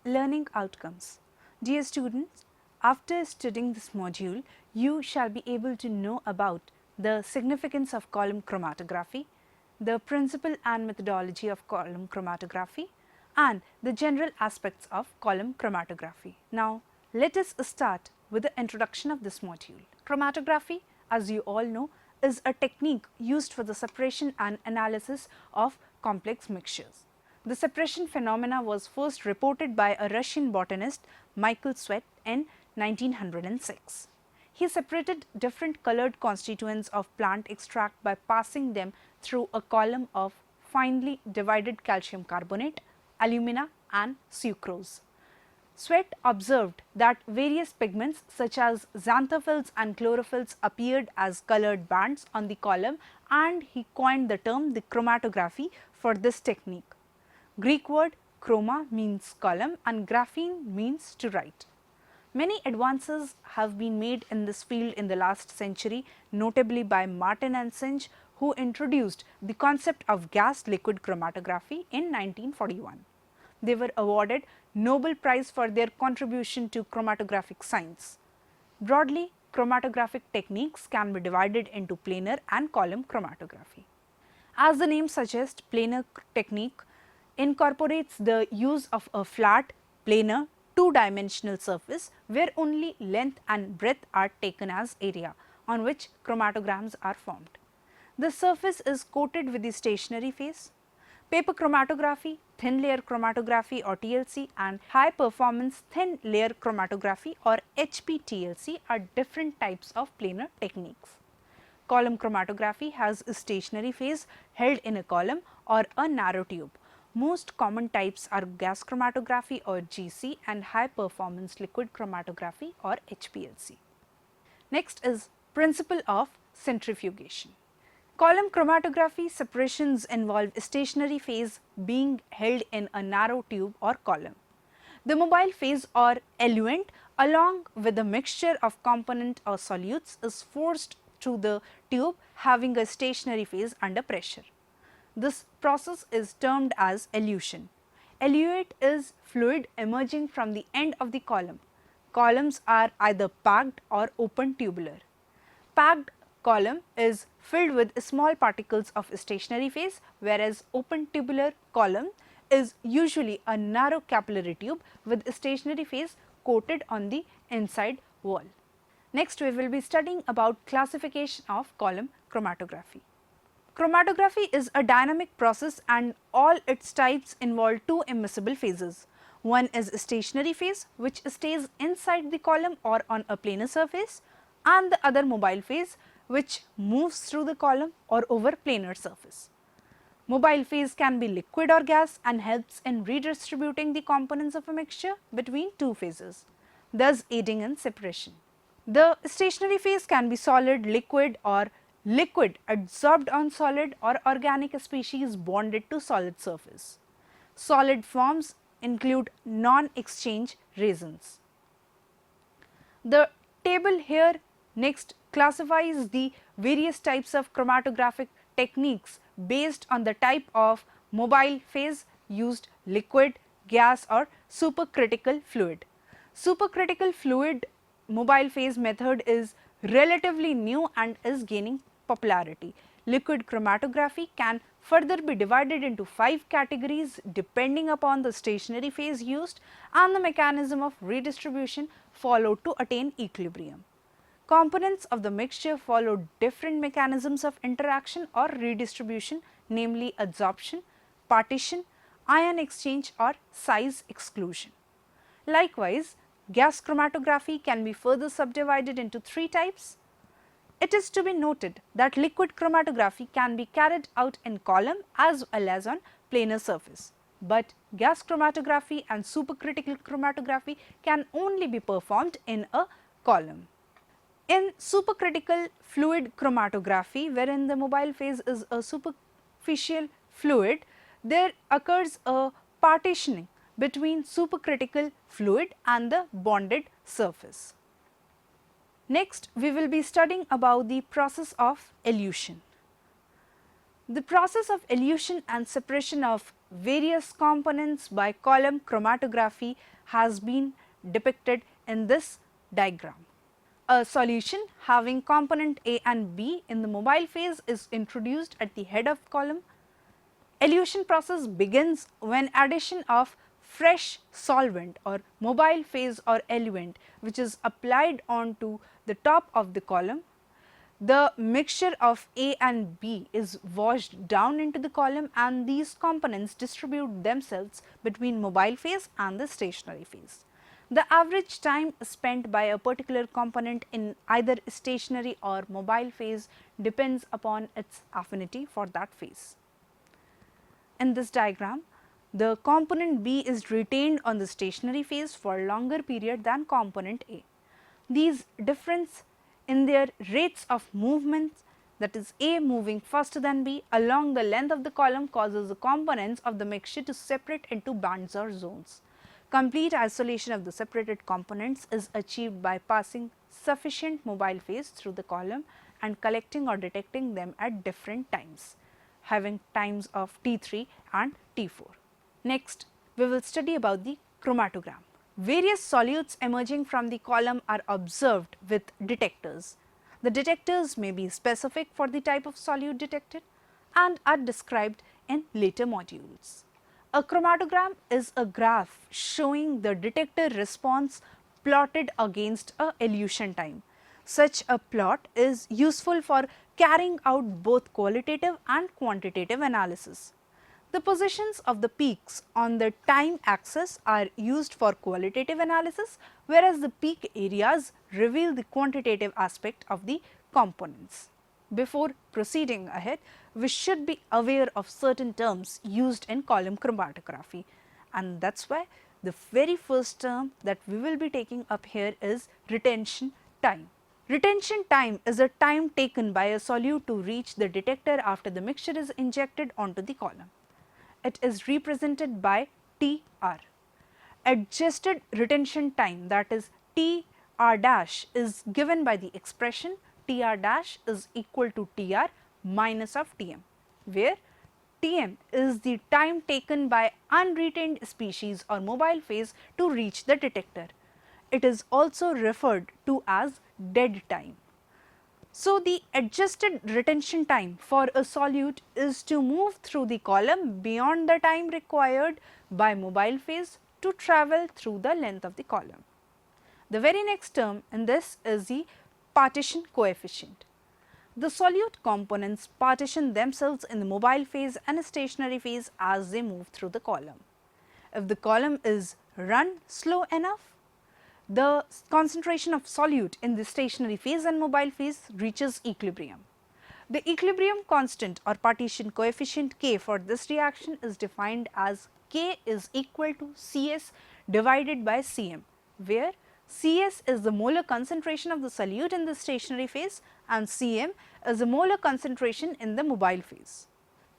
Learning outcomes. Dear students, after studying this module, you shall be able to know about the significance of column chromatography, the principle and methodology of column chromatography, and the general aspects of column chromatography. Now, let us start with the introduction of this module. Chromatography, as you all know, is a technique used for the separation and analysis of complex mixtures. The separation phenomena was first reported by a Russian botanist, Michael Sweat, in 1906. He separated different colored constituents of plant extract by passing them through a column of finely divided calcium carbonate, alumina and sucrose. Sweat observed that various pigments such as xanthophylls and chlorophylls appeared as colored bands on the column, and he coined the term the chromatography for this technique. Greek word chroma means column and graphene means to write. Many advances have been made in this field in the last century, notably by Martin and Singe, who introduced the concept of gas-liquid chromatography in 1941. They were awarded Nobel Prize for their contribution to chromatographic science. Broadly, chromatographic techniques can be divided into planar and column chromatography. As the name suggests, planar technique incorporates the use of a flat, planar, two-dimensional surface where only length and breadth are taken as area on which chromatograms are formed. The surface is coated with the stationary phase. Paper chromatography, thin layer chromatography or TLC, and high performance thin layer chromatography or HPTLC are different types of planar techniques. Column chromatography has a stationary phase held in a column or a narrow tube. Most common types are gas chromatography or GC and high performance liquid chromatography or HPLC. Next is principle of centrifugation. Column chromatography separations involve stationary phase being held in a narrow tube or column. The mobile phase or eluent along with a mixture of component or solutes is forced through the tube having a stationary phase under pressure. This process is termed as elution. Eluate is fluid emerging from the end of the column. Columns are either packed or open tubular. Packed column is filled with small particles of stationary phase, whereas open tubular column is usually a narrow capillary tube with stationary phase coated on the inside wall. Next, we will be studying about classification of column chromatography. Chromatography is a dynamic process and all its types involve two immiscible phases. One is stationary phase, which stays inside the column or on a planar surface, and the other mobile phase, which moves through the column or over planar surface. Mobile phase can be liquid or gas and helps in redistributing the components of a mixture between two phases, thus aiding in separation. The stationary phase can be solid, liquid or liquid adsorbed on solid or organic species bonded to solid surface. Solid forms include non-exchange resins. The table here next classifies the various types of chromatographic techniques based on the type of mobile phase used, liquid, gas or supercritical fluid. Supercritical fluid mobile phase method is relatively new and is gaining popularity. Liquid chromatography can further be divided into 5 categories depending upon the stationary phase used and the mechanism of redistribution followed to attain equilibrium. Components of the mixture follow different mechanisms of interaction or redistribution, namely adsorption, partition, ion exchange or size exclusion. Likewise, gas chromatography can be further subdivided into 3 types. It is to be noted that liquid chromatography can be carried out in column as well as on planar surface, but gas chromatography and supercritical chromatography can only be performed in a column. In supercritical fluid chromatography, wherein the mobile phase is a superficial fluid, there occurs a partitioning between supercritical fluid and the bonded surface. Next, we will be studying about the process of elution. The process of elution and separation of various components by column chromatography has been depicted in this diagram. A solution having component A and B in the mobile phase is introduced at the head of column. Elution process begins when addition of fresh solvent or mobile phase or eluent which is applied onto the top of the column. The mixture of A and B is washed down into the column and these components distribute themselves between mobile phase and the stationary phase. The average time spent by a particular component in either stationary or mobile phase depends upon its affinity for that phase. In this diagram, the component B is retained on the stationary phase for longer period than component A. These difference in their rates of movement, that is A moving faster than B along the length of the column, causes the components of the mixture to separate into bands or zones. Complete isolation of the separated components is achieved by passing sufficient mobile phase through the column and collecting or detecting them at different times, having times of T3 and T4. Next, we will study about the chromatogram. Various solutes emerging from the column are observed with detectors. The detectors may be specific for the type of solute detected and are described in later modules. A chromatogram is a graph showing the detector response plotted against a elution time. Such a plot is useful for carrying out both qualitative and quantitative analysis. The positions of the peaks on the time axis are used for qualitative analysis, whereas the peak areas reveal the quantitative aspect of the components. Before proceeding ahead, we should be aware of certain terms used in column chromatography, and that is why the very first term that we will be taking up here is retention time. Retention time is a time taken by a solute to reach the detector after the mixture is injected onto the column. It is represented by TR. Adjusted retention time, that is TR dash, is given by the expression TR dash is equal to TR minus of TM, where TM is the time taken by unretained species or mobile phase to reach the detector. It is also referred to as dead time. So, the adjusted retention time for a solute is to move through the column beyond the time required by mobile phase to travel through the length of the column. The very next term in this is the partition coefficient. The solute components partition themselves in the mobile phase and stationary phase as they move through the column. If the column is run slow enough, the concentration of solute in the stationary phase and mobile phase reaches equilibrium. The equilibrium constant or partition coefficient K for this reaction is defined as K is equal to Cs divided by Cm, where Cs is the molar concentration of the solute in the stationary phase and Cm is the molar concentration in the mobile phase.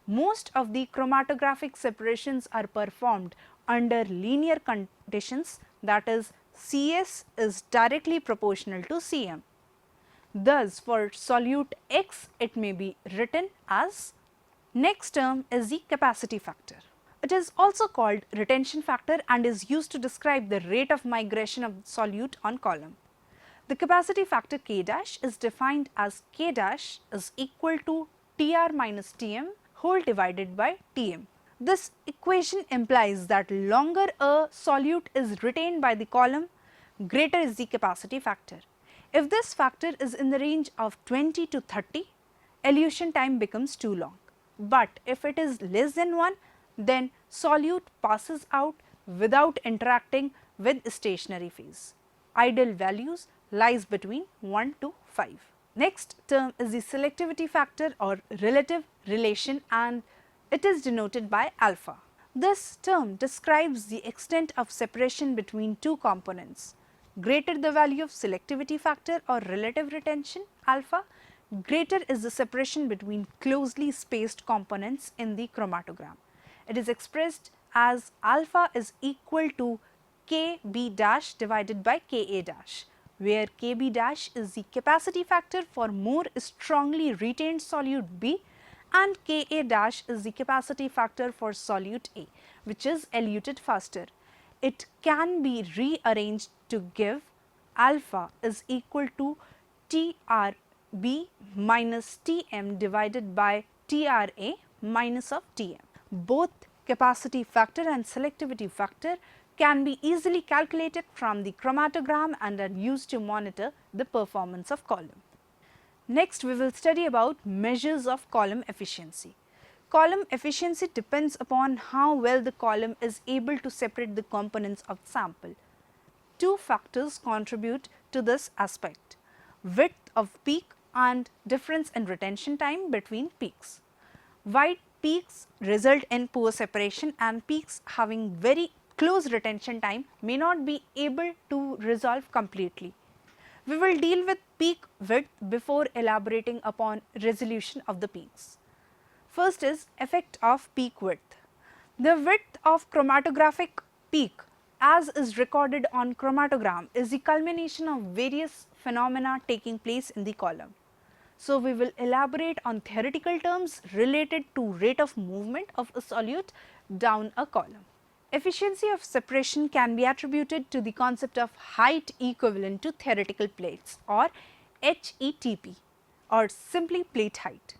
Most of the chromatographic separations are performed under linear conditions, that is Cs is directly proportional to Cm. Thus, for solute X, it may be written as. Next term is the capacity factor. It is also called retention factor and is used to describe the rate of migration of solute on column. The capacity factor K dash is defined as K dash is equal to Tr minus Tm whole divided by Tm. This equation implies that longer a solute is retained by the column, greater is the capacity factor. If this factor is in the range of 20 to 30, elution time becomes too long. But if it is less than 1, then solute passes out without interacting with stationary phase. Ideal values lies between 1 to 5. Next term is the selectivity factor or relative relation, and it is denoted by alpha. This term describes the extent of separation between two components. Greater the value of selectivity factor or relative retention alpha, greater is the separation between closely spaced components in the chromatogram. It is expressed as alpha is equal to Kb dash divided by Ka dash, where Kb dash is the capacity factor for more strongly retained solute B and Ka dash is the capacity factor for solute A, which is eluted faster. It can be rearranged to give alpha is equal to TRB minus Tm divided by TRA minus of Tm. Both capacity factor and selectivity factor can be easily calculated from the chromatogram and are used to monitor the performance of column. Next, we will study about measures of column efficiency. Column efficiency depends upon how well the column is able to separate the components of the sample. Two factors contribute to this aspect: width of peak and difference in retention time between peaks. Wide peaks result in poor separation, and peaks having very close retention time may not be able to resolve completely. We will deal with peak width before elaborating upon resolution of the peaks. First is effect of peak width. The width of chromatographic peak as is recorded on chromatogram is the culmination of various phenomena taking place in the column. So, we will elaborate on theoretical terms related to rate of movement of a solute down a column. Efficiency of separation can be attributed to the concept of height equivalent to theoretical plates, or HETP, or simply plate height.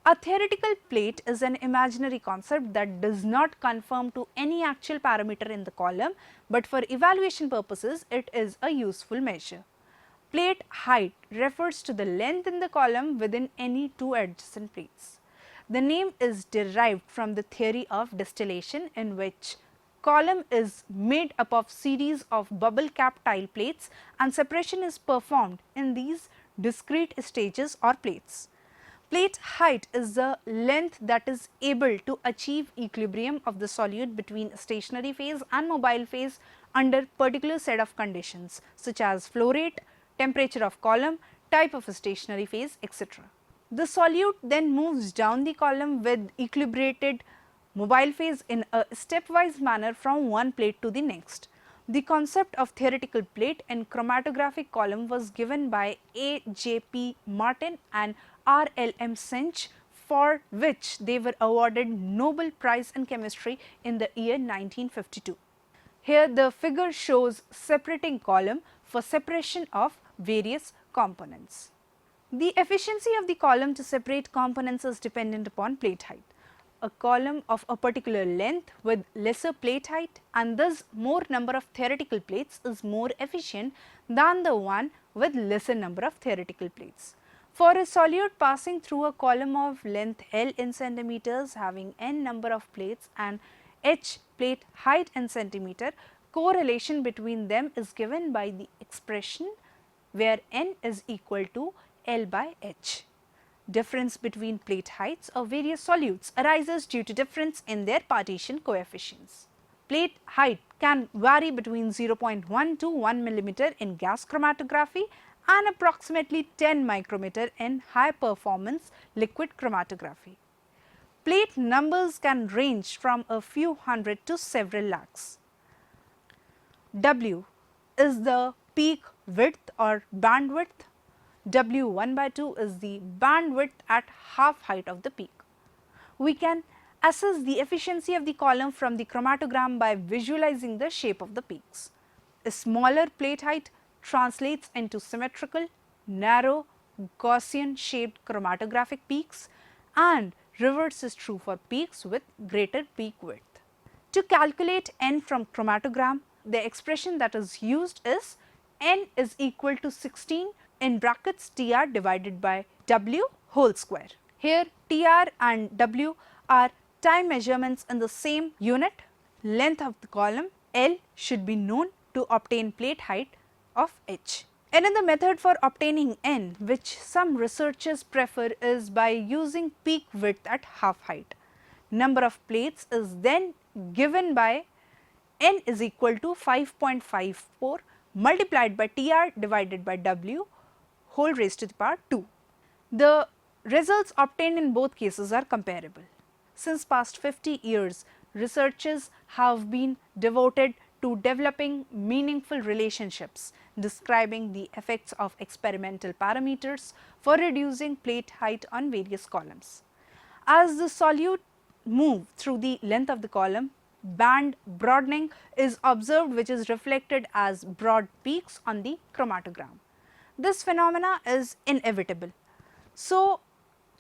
A theoretical plate is an imaginary concept that does not conform to any actual parameter in the column, but for evaluation purposes it is a useful measure. Plate height refers to the length in the column within any two adjacent plates. The name is derived from the theory of distillation, in which column is made up of series of bubble cap tile plates and separation is performed in these discrete stages or plates. Plate height is the length that is able to achieve equilibrium of the solute between stationary phase and mobile phase under particular set of conditions, such as flow rate, temperature of column, type of stationary phase, etc. The solute then moves down the column with equilibrated mobile phase in a stepwise manner from one plate to the next. The concept of theoretical plate in chromatographic column was given by A. J. P. Martin and R. L. M. Cinch, for which they were awarded Nobel Prize in Chemistry in the year 1952. Here the figure shows separating column for separation of various components. The efficiency of the column to separate components is dependent upon plate height. A column of a particular length with lesser plate height and thus more number of theoretical plates is more efficient than the one with lesser number of theoretical plates. For a solute passing through a column of length L in centimeters having n number of plates and h plate height in centimeter, correlation between them is given by the expression where n is equal to L by h. Difference between plate heights of various solutes arises due to difference in their partition coefficients. Plate height can vary between 0.1 to 1 mm in gas chromatography and approximately 10 micrometer in high performance liquid chromatography. Plate numbers can range from a few hundred to several lakhs. W is the peak width or bandwidth. W1 by 2 is the bandwidth at half height of the peak. We can assess the efficiency of the column from the chromatogram by visualizing the shape of the peaks. A smaller plate height translates into symmetrical, narrow, Gaussian shaped chromatographic peaks, and reverse is true for peaks with greater peak width. To calculate n from chromatogram, the expression that is used is n is equal to 16 in brackets Tr divided by W whole square. Here Tr and W are time measurements in the same unit. Length of the column L should be known to obtain plate height of h. Another method for obtaining n, which some researchers prefer, is by using peak width at half height. Number of plates is then given by n is equal to 5.54 multiplied by Tr divided by W whole raised to the power 2. The results obtained in both cases are comparable. Since past 50 years, researchers have been devoted to developing meaningful relationships describing the effects of experimental parameters for reducing plate height on various columns. As the solute move through the length of the column, band broadening is observed, which is reflected as broad peaks on the chromatogram. This phenomena is inevitable. So,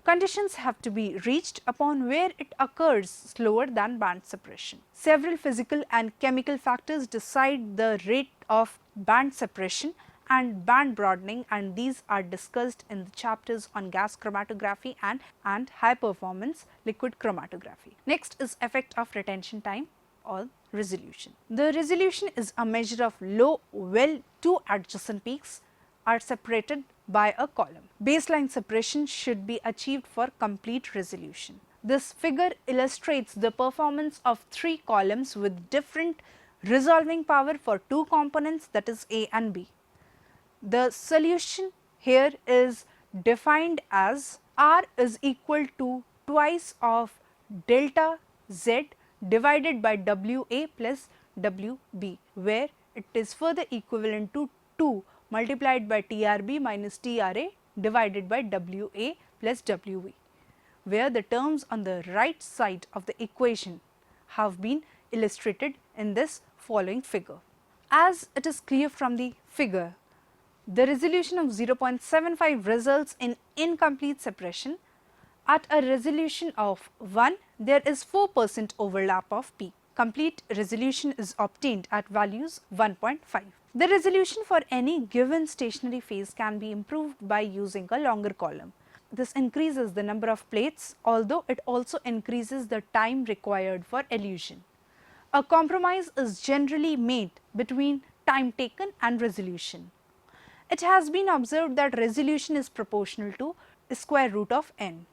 conditions have to be reached upon where it occurs slower than band suppression. Several physical and chemical factors decide the rate of band suppression and band broadening, and these are discussed in the chapters on gas chromatography and high performance liquid chromatography. Next is effect of retention time or resolution. The resolution is a measure of low well two adjacent peaks are separated by a column. Baseline separation should be achieved for complete resolution. This figure illustrates the performance of three columns with different resolving power for two components, that is A and B. The solution here is defined as R is equal to twice of delta Z divided by WA plus WB, where it is further equivalent to 2 multiplied by TRB minus TRA divided by WA plus WB, where the terms on the right side of the equation have been illustrated in this following figure. As it is clear from the figure, the resolution of 0.75 results in incomplete separation. At a resolution of 1, there is 4% overlap of peak. Complete resolution is obtained at values 1.5. The resolution for any given stationary phase can be improved by using a longer column. This increases the number of plates, although it also increases the time required for elution. A compromise is generally made between time taken and resolution. It has been observed that resolution is proportional to square root of n.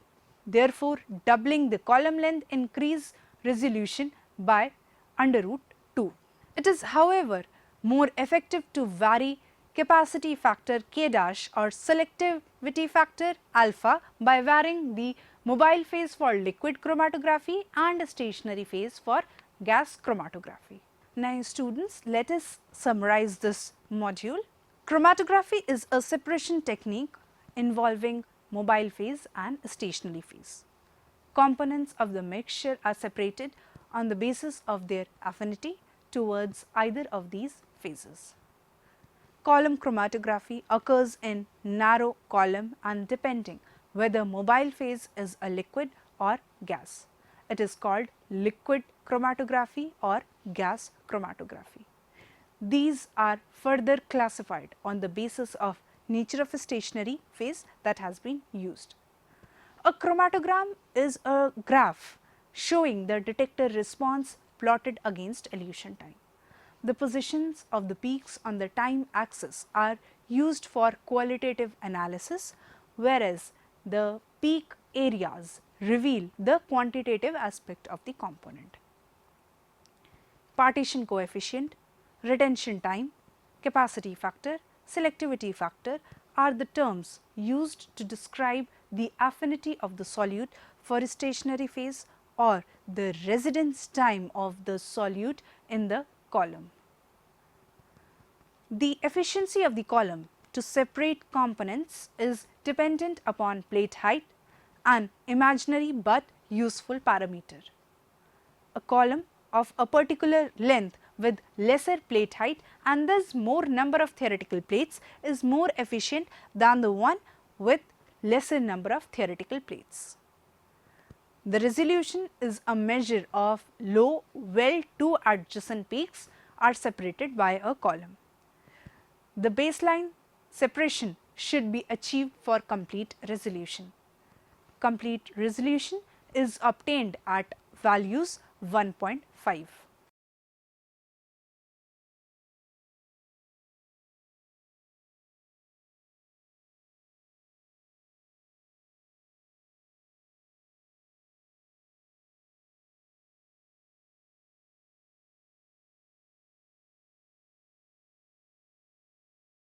Therefore, doubling the column length increase resolution by under root 2. It is, however, more effective to vary capacity factor k dash or selectivity factor alpha by varying the mobile phase for liquid chromatography and stationary phase for gas chromatography. Now, students, let us summarize this module. Chromatography is a separation technique involving mobile phase and stationary phase. Components of the mixture are separated on the basis of their affinity towards either of these phases. Column chromatography occurs in narrow column and depending whether mobile phase is a liquid or gas. It is called liquid chromatography or gas chromatography. These are further classified on the basis of nature of a stationary phase that has been used. A chromatogram is a graph showing the detector response plotted against elution time. The positions of the peaks on the time axis are used for qualitative analysis, whereas the peak areas reveal the quantitative aspect of the component. Partition coefficient, retention time, capacity factor, selectivity factor are the terms used to describe the affinity of the solute for a stationary phase or the residence time of the solute in the column. The efficiency of the column to separate components is dependent upon plate height, an imaginary but useful parameter. A column of a particular length with lesser plate height and thus more number of theoretical plates is more efficient than the one with lesser number of theoretical plates. The resolution is a measure of low well two adjacent peaks are separated by a column. The baseline separation should be achieved for complete resolution. Complete resolution is obtained at values 1.5.